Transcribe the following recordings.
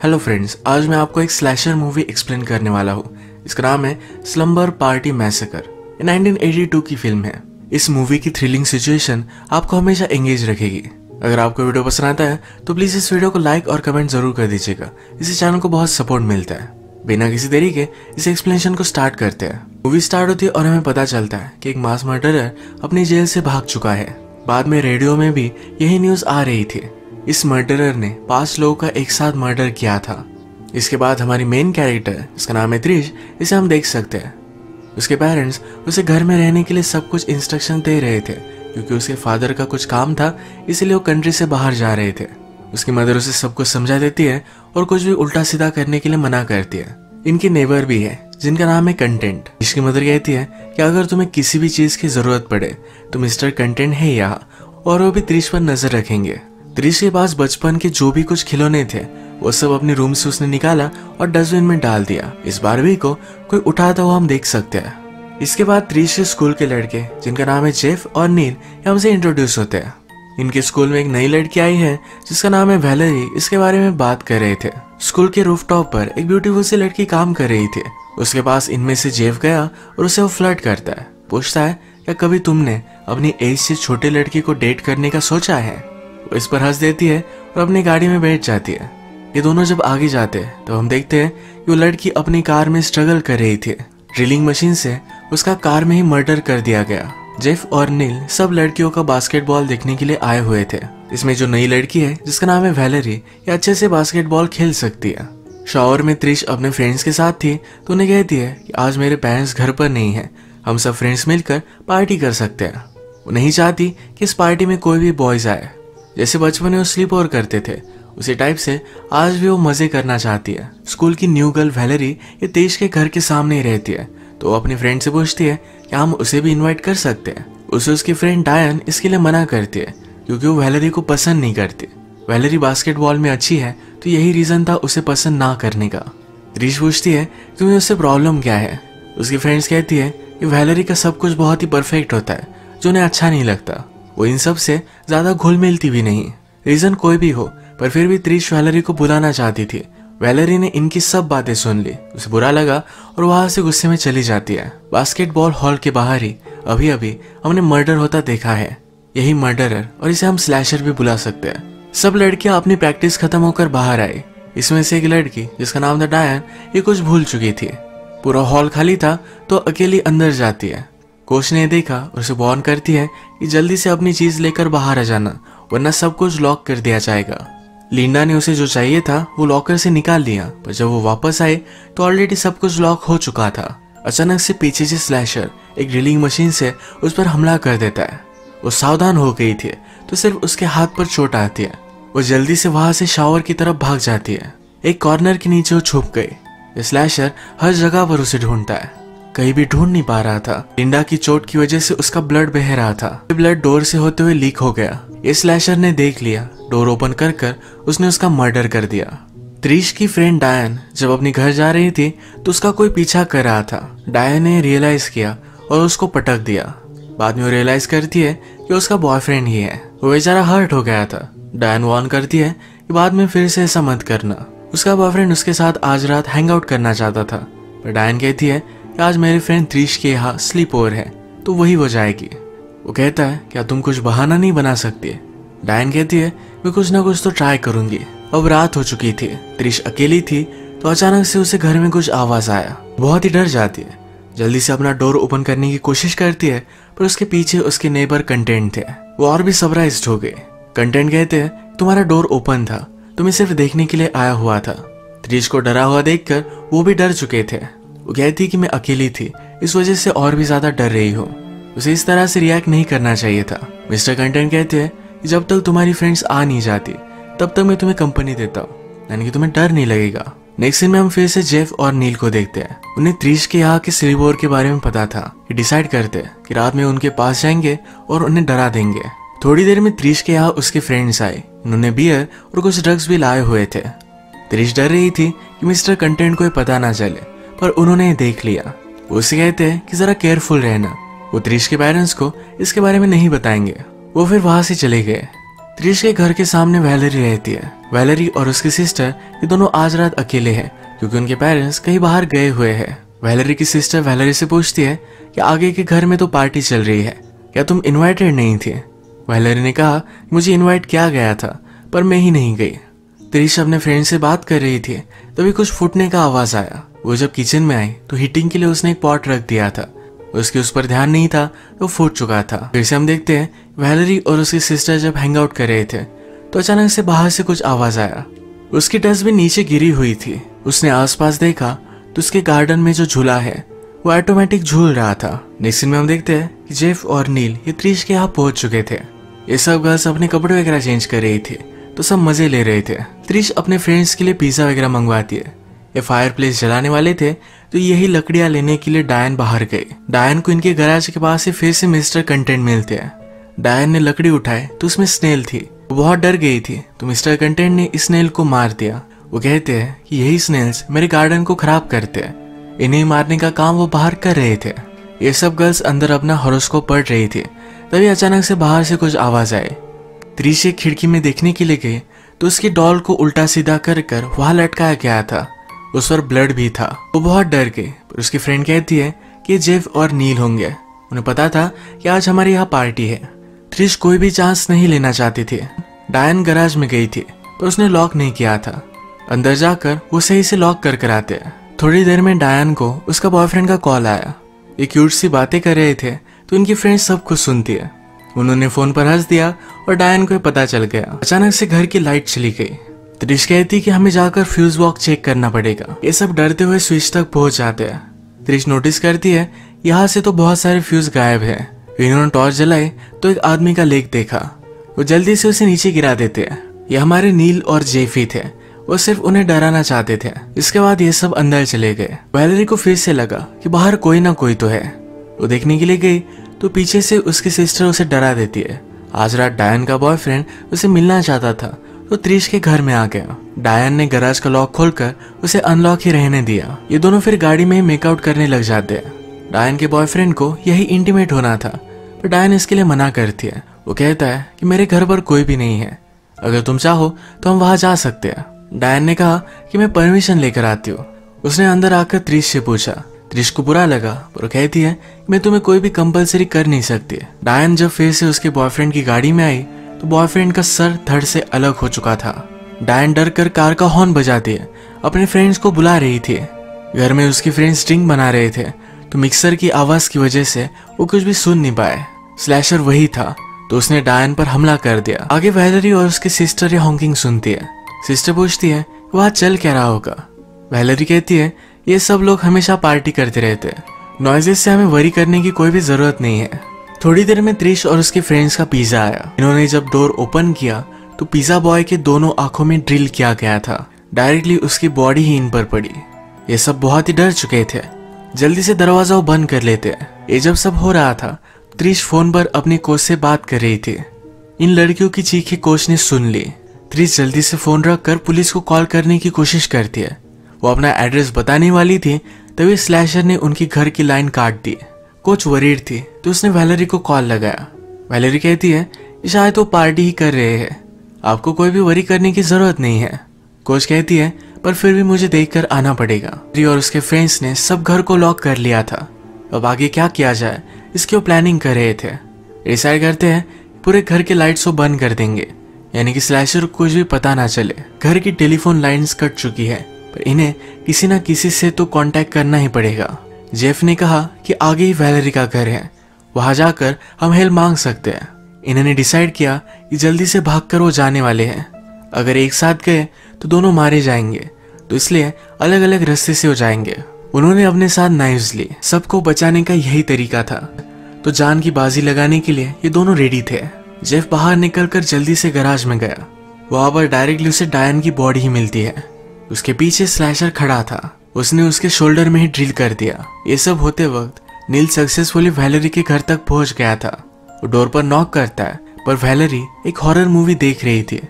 Hello friends, आज मैं आपको एक स्लैशर मूवी एक्सप्लेन करने वाला हूँ। इसका नाम है स्लम्बर पार्टी मैसेकर। ये 1982 की फिल्म है। इस मूवी की थ्रिलिंग सिचुएशन आपको हमेशा एंगेज रखेगी। अगर आपको वीडियो पसंद आता है तो प्लीज इस वीडियो को लाइक और कमेंट जरूर कर दीजिएगा। इससे चैनल को बहुत सपोर्ट मिलता है। बिना किसी देरी के इस एक्सप्लेनेशन को स्टार्ट करते हैं। मूवी स्टार्ट होती है और हमें पता चलता है कि एक मास मर्डरर अपनी जेल से भाग चुका है। बाद में रेडियो में भी यही न्यूज आ रही थी। इस मर्डरर ने 5 लोगों का एक साथ मर्डर किया था। इसके बाद हमारी मेन कैरेक्टर, इसका नाम है त्रिश, इसे हम देख सकते हैं। उसके पेरेंट्स उसे घर में रहने के लिए सब कुछ इंस्ट्रक्शन दे रहे थे, क्योंकि उसके फादर का कुछ काम था, इसलिए वो कंट्री से बाहर जा रहे थे। उसकी मदर उसे सब कुछ समझा देती है और कुछ भी उल्टा सीधा करने के लिए मना करती है। इनकी नेबर भी है जिनका नाम है कंटेंट। इसकी मदर कहती है कि अगर तुम्हें किसी भी चीज की जरूरत पड़े तो मिस्टर कंटेंट है यहाँ, और वो भी त्रिश पर नजर रखेंगे। त्रिश के पास बचपन के जो भी कुछ खिलौने थे वो सब अपने रूम से उसने निकाला और डस्टबिन में डाल दिया। इस बारबी को कोई उठाता हुआ हम देख सकते हैं। इसके बाद त्रिश के स्कूल के लड़के, जिनका नाम है जेफ और नील, हमसे इंट्रोड्यूस होते हैं। इनके स्कूल में एक नई लड़की आई है जिसका नाम है वैलेरी। इसके बारे में बात कर रहे थे। स्कूल के रूफटॉप पर एक ब्यूटीफुल सी लड़की काम कर रही थी। उसके पास इनमें से जेफ गया और उसे वो फ्लर्ट करता है। पूछता है, क्या कभी तुमने अपनी एज से छोटे लड़की को डेट करने का सोचा है? वो इस पर हंस देती है और अपनी गाड़ी में बैठ जाती है। ये दोनों जब आगे जाते हैं तो हम देखते हैं कि वो लड़की अपनी कार में स्ट्रगल कर रही थी। ड्रिलिंग मशीन से उसका कार में ही मर्डर कर दिया गया। जेफ और नील सब लड़कियों का बास्केटबॉल देखने के लिए आए हुए थे। इसमें जो नई लड़की है जिसका नाम है वैलेरी, ये अच्छे से बास्केटबॉल खेल सकती है। शॉवर में त्रिश अपने फ्रेंड्स के साथ थी तो उन्हें कहती है कि आज मेरे पेरेंट्स घर पर नहीं है, हम सब फ्रेंड्स मिलकर पार्टी कर सकते हैं। वो नहीं चाहती कि इस पार्टी में कोई भी बॉयज आए। जैसे बचपन में वो स्लीप ओवर करते थे उसी टाइप से आज भी वो मजे करना चाहती है। स्कूल की न्यू गर्ल वैलेरी ये तेज के घर के सामने ही रहती है, तो वो अपनी फ्रेंड से पूछती है कि हम उसे भी इनवाइट कर सकते हैं। उसे उसकी फ्रेंड डायन इसके लिए मना करती है, क्योंकि वो वैलेरी को पसंद नहीं करती। वैलेरी बास्केटबॉल में अच्छी है, तो यही रीजन था उसे पसंद ना करने का। त्रिश पूछती है तुम्हें उससे प्रॉब्लम क्या है? उसकी फ्रेंड्स कहती है कि वैलेरी का सब कुछ बहुत ही परफेक्ट होता है, जो उन्हें अच्छा नहीं लगता। वो इन सब से ज्यादा घुल मिलती भी नहीं। रीजन कोई भी हो, पर फिर भी त्रिश वैलेरी को बुलाना चाहती थी। वैलेरी ने इनकी सब बातें सुन ली, उसे बुरा लगा और वहां से गुस्से में चली जाती है। बास्केटबॉल हॉल के बाहर ही अभी अभी हमने मर्डर होता देखा है। यही मर्डरर, और इसे हम स्लैशर भी बुला सकते हैं। सब लड़कियां अपनी प्रैक्टिस खत्म होकर बाहर आई। इसमें से एक लड़की, जिसका नाम था डायन, ये कुछ भूल चुकी थी। पूरा हॉल खाली था तो अकेली अंदर जाती है। कोच ने देखा और उसे वार्न करती है कि जल्दी से अपनी चीज लेकर बाहर आ जाना, वरना सब कुछ लॉक कर दिया जाएगा। लिंडा ने उसे जो चाहिए था वो लॉकर से निकाल लिया, पर जब वो वापस आए तो ऑलरेडी सब कुछ लॉक हो चुका था। अचानक से पीछे से स्लैशर एक ड्रिलिंग मशीन से उस पर हमला कर देता है। वो सावधान हो गई थी तो सिर्फ उसके हाथ पर चोट आती है। वो जल्दी से वहां से शावर की तरफ भाग जाती है। एक कॉर्नर के नीचे वो छुप गई। स्लैशर हर जगह पर उसे ढूंढता है, कहीं भी ढूंढ नहीं पा रहा था। लिंडा की चोट की वजह से उसका ब्लड बह रहा था। ब्लड डोर से होते हुए लीक हो गया। ये स्लैशर ने देख लिया। डोर ओपन कर उसने उसका मर्डर कर दिया। त्रिश की फ्रेंड डायन जब अपनी घर जा रही थी तो उसका कोई पीछा कर रहा था। डायन ने रियलाइज किया और उसको पटक दिया। बाद में वो रियलाइज करती है कि उसका बॉयफ्रेंड ही है। वो बेचारा हर्ट हो गया था। डायन वार्न करती है कि बाद में फिर से ऐसा मत करना। उसका बॉयफ्रेंड उसके साथ आज रात हैंग आउट करना चाहता था, पर डायन कहती है कि आज मेरे फ्रेंड त्रिश के यहाँ स्लीप ओवर है, तो वही वो जाएगी। वो कहता है क्या तुम कुछ बहाना नहीं बना सकती? डायन कहती है मैं कुछ ना कुछ तो ट्राई करूंगी। अब रात हो चुकी थी। त्रिश अकेली थी तो अचानक से उसे घर में कुछ आवाज आया। बहुत ही डर जाती है। जल्दी से अपना डोर ओपन करने की कोशिश करती है, पर उसके पीछे उसके नेबर कंटेंट थे। वो और भी सरप्राइज्ड हो गए। कंटेंट कहते हैं तुम्हारा डोर ओपन था, तुम्हें सिर्फ देखने के लिए आया हुआ था। त्रिश को डरा हुआ देखकर वो भी डर चुके थे। वो कहती कि मैं अकेली थी, इस वजह से और भी ज्यादा डर रही हूँ। उसे इस तरह से रिएक्ट नहीं करना चाहिए था। मिस्टर कंटेंट कहते हैं कि जब तक तुम्हारी फ्रेंड्स आ नहीं जाती तब तक मैं तुम्हें कंपनी देता हूँ, यानी कि तुम्हें डर नहीं लगेगा। नेक्स्ट सीन में हम फिर से जेफ और नील को देखते हैं। उन्हें त्रिश के यहाँ के स्लीप ओवर के बारे में पता था। ये डिसाइड करते हैं कि रात में उनके पास जाएंगे और उन्हें डरा देंगे। थोड़ी देर में त्रिश के यहाँ उसके फ्रेंड्स आए। उन्होंने बियर और कुछ ड्रग्स भी लाए हुए थे। त्रिश डर रही थी कि मिस्टर कंटेंट को पता ना चले, पर उन्होंने देख लिया। वो उसे कहते हैं कि जरा केयरफुल रहना। वो त्रिश के पेरेंट्स को इसके बारे में नहीं बताएंगे। वो फिर वहां से चले गए। त्रिश के घर के सामने वैलेरी रहती है। वैलेरी और उसकी सिस्टर ये दोनों आज रात अकेले हैं क्योंकि उनके पेरेंट्स कहीं बाहर गए हुए हैं। वैलेरी की सिस्टर वैलेरी से पूछती है कि आगे के घर में तो पार्टी चल रही है, क्या तुम इनवाइटेड नहीं थे? वैलेरी ने कहा मुझे इनवाइट किया गया था पर मैं ही नहीं गई। त्रिश अपने फ्रेंड से बात कर रही थी तभी कुछ फूटने का आवाज आया। वो जब किचन में आई तो हीटिंग के लिए उसने एक पॉट रख दिया था, उसकी उस पर ध्यान नहीं था तो फूट चुका था। फिर से हम देखते हैं वैलेरी और उसकी सिस्टर जब हैंग आउट कर रहे थे तो अचानक से बाहर से कुछ आवाज आया। उसकी डस्टबिन नीचे गिरी हुई थी। उसने आसपास देखा तो उसके गार्डन में जो झूला है वो ऑटोमेटिक झूल रहा था। नेक्स्ट सीन में हम देखते हैं कि जेफ और नील ये त्रिश के यहाँ पहुंच चुके थे। ये सब गर्ल्स अपने कपड़े वगैरह चेंज कर रही थी तो सब मजे ले रहे थे। त्रिश अपने फ्रेंड्स के लिए पिज्जा वगैरह मंगवाती है। ये फायर प्लेस जलाने वाले थे तो यही लकड़ियां लेने के लिए डायन बाहर गई। डायन को इनके गैराज के पास से फिर से मिस्टर कंटेंट मिलते हैं। डायन ने लकड़ी उठाई तो उसमें स्नेल थी। वो बहुत डर गई थी तो मिस्टर कंटेंट ने स्नेल को मार दिया। वो कहते हैं कि यही स्नेल्स मेरे गार्डन को खराब करते हैं। इन्हें मारने का काम वो बाहर कर रहे थे। ये सब गर्ल्स अंदर अपना हॉरोस्कोप पढ़ रही थी तभी अचानक से बाहर से कुछ आवाज आई। त्रिश एक खिड़की में देखने के लिए गई तो उसकी डॉल को उल्टा सीधा कर वहां लटकाया गया था। उस पर ब्लड भी था। वो बहुत डर गई पर उसकी फ्रेंड कहती है कि जेफ और नील होंगे। उन्हें पता था कि आज हमारे यहाँ पार्टी है। त्रिश कोई भी चांस नहीं लेना चाहती थी। डायन गैराज में गई थी पर उसने लॉक नहीं किया था। अंदर जाकर वो सही से लॉक कर आते। थोड़ी देर में डायन को उसका बॉयफ्रेंड का कॉल आया। ये क्यूट सी बातें कर रहे थे तो उनकी फ्रेंड सब कुछ सुनती है। उन्होंने फोन पर हंस दिया और डायन को पता चल गया। अचानक से घर की लाइट चली गई। त्रिश कहती कि हमें जाकर फ्यूज बॉक्स चेक करना पड़ेगा। ये सब डरते हुए स्विच तक पहुंच जाते हैं। त्रिश नोटिस करती है यहाँ से तो बहुत सारे फ्यूज गायब है। इन्होंने टॉर्च जलाई तो एक आदमी का लेग देखा। वो जल्दी से उसे नीचे गिरा देते हैं। ये हमारे नील और जेफी थे। वो सिर्फ उन्हें डराना चाहते थे। इसके बाद ये सब अंदर चले गए। वैलेरी को फिर से लगा कि बाहर कोई ना कोई तो है। वो देखने के लिए गई तो पीछे से उसकी सिस्टर उसे डरा देती है। आज रात डायन का बॉयफ्रेंड उसे मिलना चाहता था तो त्रिश के घर में आ गया। डायन ने गैराज का लॉक खोलकर उसे अनलॉक ही रहने दिया। ये दोनों फिर गाड़ी में मेकआउट करने लग जाते हैं। डायन के बॉयफ्रेंड को यही इंटीमेट होना था पर डायन इसके लिए मना करती है। वो कहता है कि मेरे घर पर कोई भी नहीं है, अगर तुम चाहो तो हम वहां जा सकते हैं। डायन ने कहा कि मैं परमिशन लेकर आती हूँ। उसने अंदर आकर त्रिश से पूछा। त्रिश को बुरा लगा पर वो कहती है मैं तुम्हें कोई भी कंपलसरी कर नहीं सकती। डायन जब फिर से उसके बॉयफ्रेंड की गाड़ी में आई तो बॉयफ्रेंड का सर धड़ से अलग हो चुका था। डायन डर कर कार का हॉर्न बजाती है। अपने फ्रेंड्स को बुला रही थी। घर में उसकी फ्रेंड्स ड्रिंक बना रहे थे तो मिक्सर की आवाज की वजह से वो कुछ भी सुन नहीं पाए। स्लैशर वही था तो उसने डायन पर हमला कर दिया। आगे वैलेरी और उसकी सिस्टर ये हॉकिंग सुनती है। सिस्टर पूछती है वहां चल क्या रहा होगा। वैलेरी कहती है ये सब लोग हमेशा पार्टी करते रहते हैं, नॉइजेस से हमें वरी करने की कोई भी जरूरत नहीं है। थोड़ी देर में त्रिश और उसके फ्रेंड्स का पिज्जा आया। इन्होंने जब डोर ओपन किया तो पिज्जा बॉय के दोनों आंखों में ड्रिल किया गया था। डायरेक्टली उसकी बॉडी ही इन पर पड़ी। ये सब बहुत ही डर चुके थे। जल्दी से दरवाजा बंद कर लेते हैं। ये जब सब हो रहा था त्रिश फोन पर अपनी कोच से बात कर रही थी। इन लड़कियों की चीखें कोच ने सुन ली। त्रिश जल्दी से फोन रख कर पुलिस को कॉल करने की कोशिश करती है। वो अपना एड्रेस बताने वाली थी तभी स्लैशर ने उनकी घर की लाइन काट दी। कोच वरीड थी तो उसने वैलेरी को कॉल लगाया। वैलेरी कहती है शायद वो पार्टी ही कर रहे हैं, आपको कोई भी वरी करने की जरूरत नहीं है। कोच कहती है पर फिर भी मुझे देखकर आना पड़ेगा। और उसके फ्रेंड्स ने सब घर को लॉक कर लिया था। अब आगे क्या किया जाए इसकी वो प्लानिंग कर रहे थे। डिसाइड करते हैं पूरे घर के लाइट्स को बंद कर देंगे, यानी कि स्लैशर को कुछ भी पता ना चले। घर की टेलीफोन लाइंस कट चुकी है पर इन्हें किसी ना किसी से तो कांटेक्ट करना ही पड़ेगा। जेफ ने कहा कि आगे ही वैलेरी का घर है, वहां जाकर हम हेल्प मांग सकते हैं। इन्होंने डिसाइड किया कि जल्दी से भागकर वो जाने वाले हैं। अगर एक साथ गए तो दोनों मारे जाएंगे, तो इसलिए अलग अलग रास्ते से हो जाएंगे। उन्होंने अपने साथ नाइफ्स ली। सबको बचाने का यही तरीका था, तो जान की बाजी लगाने के लिए ये दोनों रेडी थे। जेफ बाहर निकलकर जल्दी से गैराज में गया। वहां पर डायरेक्टली उसे डायन की बॉडी ही मिलती है। उसके पीछे स्लैशर खड़ा था। उसने उसके शोल्डर में ही ड्रिल कर दिया। ये सब होते वक्त नील सक्सेसफुली वैलेरी के घर तक पहुंच गया था। वो डोर पर नॉक करता है पर वैलेरी एक हॉरर मूवी देख रही थी।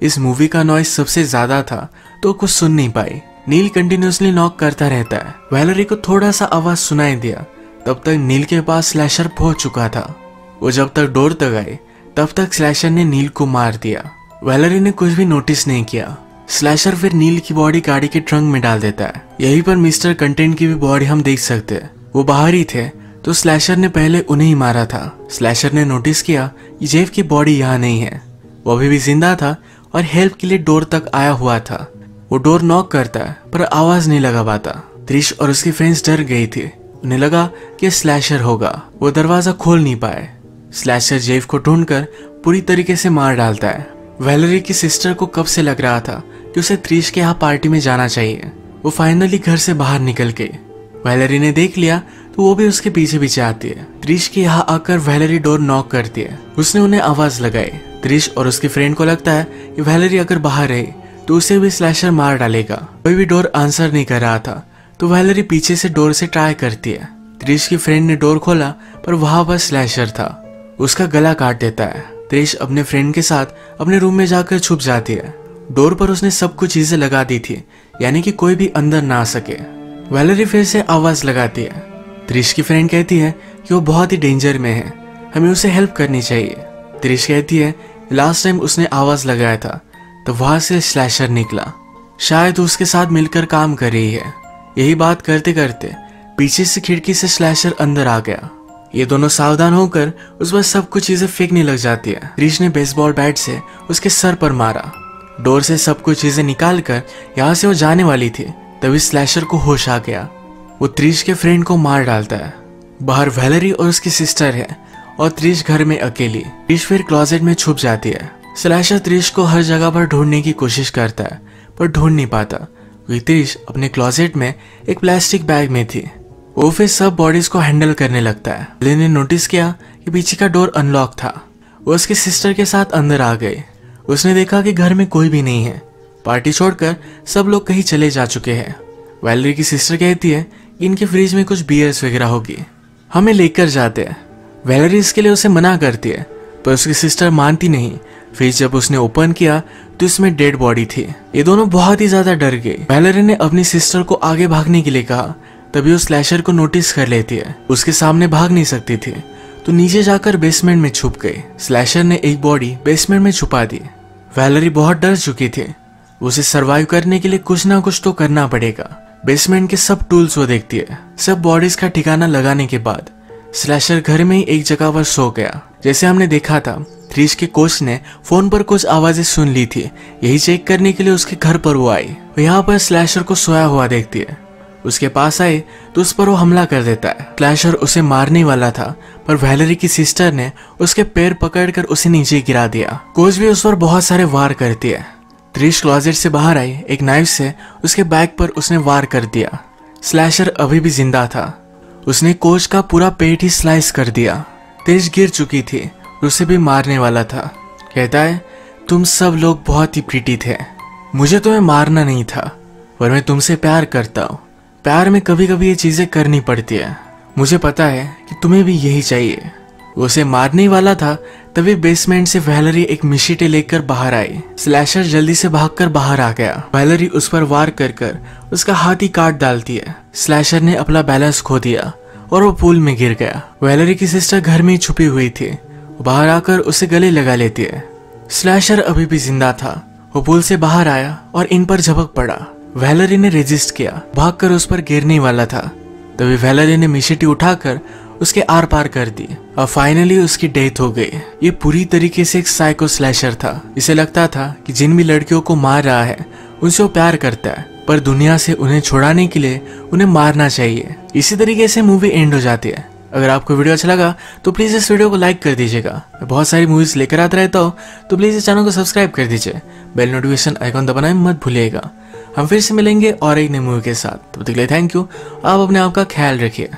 इस मूवी का नॉइज सबसे ज्यादा था तो कुछ सुन नहीं पाई। नील कंटिन्यूसली नॉक करता रहता है। वैलेरी को थोड़ा सा आवाज सुनाई दिया। तब तक नील के पास स्लैशर पहुंच चुका था। वो जब तक डोर तक आए तब तक स्लैशर ने नील को मार दिया। वैलेरी ने कुछ भी नोटिस नहीं किया। स्लैशर फिर नील की बॉडी गाड़ी के ट्रंक में डाल देता है। यहीं पर मिस्टर कंटेंट की भी बॉडी हम देख सकते हैं। वो बाहर ही थे तो स्लैशर ने पहले उन्हें ही मारा था। स्लैशर ने नोटिस किया कि जेफ की बॉडी यहाँ नहीं है। वो अभी भी जिंदा था और हेल्प के लिए डोर तक आया हुआ था। वो डोर नॉक करता है पर आवाज नहीं लगा पाता। त्रिश और उसकी फ्रेंड्स डर गई थी। उन्हें लगा कि स्लैशर होगा। वो दरवाजा खोल नहीं पाए। स्लैशर जेफ को ढूंढकर पूरी तरीके से मार डालता है। वैलेरी की सिस्टर को कब से लग रहा था कि उसे त्रिश के यहाँ पार्टी में जाना चाहिए। वो फाइनली घर से बाहर निकल गई। वैलेरी ने देख लिया तो वो भी उसके पीछे पीछे आती है। त्रिश के यहाँ आकर वैलेरी डोर नॉक करती है। उसने उन्हें आवाज लगाई। त्रिश और उसकी फ्रेंड को लगता है कि वैलेरी अगर बाहर रही तो उसे भी स्लैशर मार डालेगा। कोई भी डोर आंसर नहीं कर रहा था तो वैलेरी पीछे से डोर से ट्राई करती है। त्रिश की फ्रेंड ने डोर खोला पर वहां पर स्लैशर था। उसका गला काट देता है। त्रिश अपने फ्रेंड के साथ अपने रूम में जाकर छुप जाती है। डोर पर उसने सब कुछ चीजें लगा दी थी, यानी कि कोई भी अंदर ना आ सके। वैलेरी फिर से आवाज लगाती है। त्रिश की फ्रेंड कहती है कि वो बहुत ही डेंजर में है, हमें उसे हेल्प करनी चाहिए। त्रिश कहती है लास्ट टाइम उसने आवाज लगाया था तो वहां से स्लैशर निकला, शायद उसके साथ मिलकर काम कर रही है। यही बात करते करते पीछे से खिड़की से स्लैशर अंदर आ गया। ये दोनों सावधान होकर उस पर सब कुछ चीजें फेंकने लग जाती है। त्रिश ने बेसबॉल बैट से उसके सर पर मारा। डोर से सब कुछ चीजें निकाल कर यहाँ से वो जाने वाली थी तभी स्लैशर को होश आ गया। वो त्रिश के फ्रेंड को मार डालता है। बाहर वैलेरी और उसकी सिस्टर है और त्रिश घर में अकेली। त्रिश फिर क्लोजेट में छुप जाती है। स्लैशर त्रिश को हर जगह पर ढूंढने की कोशिश करता है पर ढूंढ नहीं पाता क्योंकि त्रिश अपने क्लोजेट में एक प्लास्टिक बैग में थी। वो फिर सब बॉडीज को हैंडल करने लगता है। लेन ने नोटिस किया कि पीछे का डोर अनलॉक था। वो उसकी सिस्टर के साथ अंदर आ गई। उसने देखा कि घर में कोई भी नहीं है। पार्टी छोड़कर सब लोग कहीं चले जा चुके हैं। वैलेरी की सिस्टर कहती है कि इनके फ्रिज में कुछ बियर्स वगैरह होगी, हमें लेकर जाते हैं। वैलेरी इसके लिए उसे मना करती है पर उसकी सिस्टर मानती नहीं। फिर जब उसने ओपन किया तो इसमें डेड बॉडी थी। ये दोनों बहुत ही ज्यादा डर गए। वैलेरी ने अपनी सिस्टर को आगे भागने के लिए कहा तभी वो स्लैशर को नोटिस कर लेती है। उसके सामने भाग नहीं सकती थी तो नीचे जाकर बेसमेंट में छुप गई। स्लैशर ने एक बॉडी बेसमेंट में छुपा दी। वैलेरी बहुत डर चुकी थी। उसे सरवाइव करने के लिए कुछ ना कुछ तो करना पड़ेगा। बेसमेंट के सब टूल्स वो देखती है। सब बॉडीज का ठिकाना लगाने के बाद स्लैशर घर में ही एक जगह पर सो गया। जैसे हमने देखा था त्रिश के कोच ने फोन पर कुछ आवाजें सुन ली थी। यही चेक करने के लिए उसके घर पर वो आई। वो यहाँ पर स्लैशर को सोया हुआ देखती है। उसके पास आए तो उस पर वो हमला कर देता है। स्लैशर उसे मारने वाला था पर वैलेरी की सिस्टर ने उसके पैर पकड़कर उसे नीचे गिरा दिया। कोच भी उस पर बहुत सारे वार करती है। त्रिश क्लोजेट से बाहर आई। एक नाइफ से उसके बैक पर उसने वार कर दिया। स्लैशर अभी भी जिंदा था। उसने कोच का पूरा पेट ही स्लाइस कर दिया। त्रिश गिर चुकी थी और उसे भी मारने वाला था। कहता है तुम सब लोग बहुत ही प्रीटी थे, मुझे तुम्हें मारना नहीं था पर मैं तुमसे प्यार करता हूँ। प्यार में कभी कभी ये चीजें करनी पड़ती है। मुझे पता है कि तुम्हें भी यही चाहिए। वो उसे मारने वाला था तभी बेसमेंट से वैलेरी एक मिशीटे लेकर बाहर आई। स्लैशर जल्दी से भागकर बाहर आ गया। वैलेरी उस पर वार कर उसका हाथ ही काट डालती है। स्लैशर ने अपना बैलेंस खो दिया और वो पूल में गिर गया। वैलेरी की सिस्टर घर में ही छुपी हुई थी। वो बाहर आकर उसे गले लगा लेती है। स्लैशर अभी भी जिंदा था। वो पूल से बाहर आया और इन पर झपक पड़ा। वैलेरी ने रेजिस्ट किया, भागकर उस पर गिरने वाला था तभी वैलेरी ने मिशीटी उठाकर उसके आर पार कर दी और फाइनली उसकी डेथ हो गई। ये पूरी तरीके से एक साइको स्लैशर था। इसे लगता था कि जिन भी लड़कियों को मार रहा है उनसे वो प्यार करता है पर दुनिया से उन्हें छुड़ाने के लिए उन्हें मारना चाहिए। इसी तरीके से मूवी एंड हो जाती है। अगर आपको वीडियो अच्छा लगा तो प्लीज इस वीडियो को लाइक कर दीजिएगा। मैं बहुत सारी मूवीज लेकर आता रहता हूँ तो प्लीज इस चैनल को सब्सक्राइब कर दीजिए। बेल नोटिफिकेशन आइकॉन दबाना मत भूलिएगा। हम फिर से मिलेंगे और एक नई मूवी के साथ। तब तक के लिए थैंक यू। आप अपने आप का ख्याल रखिए।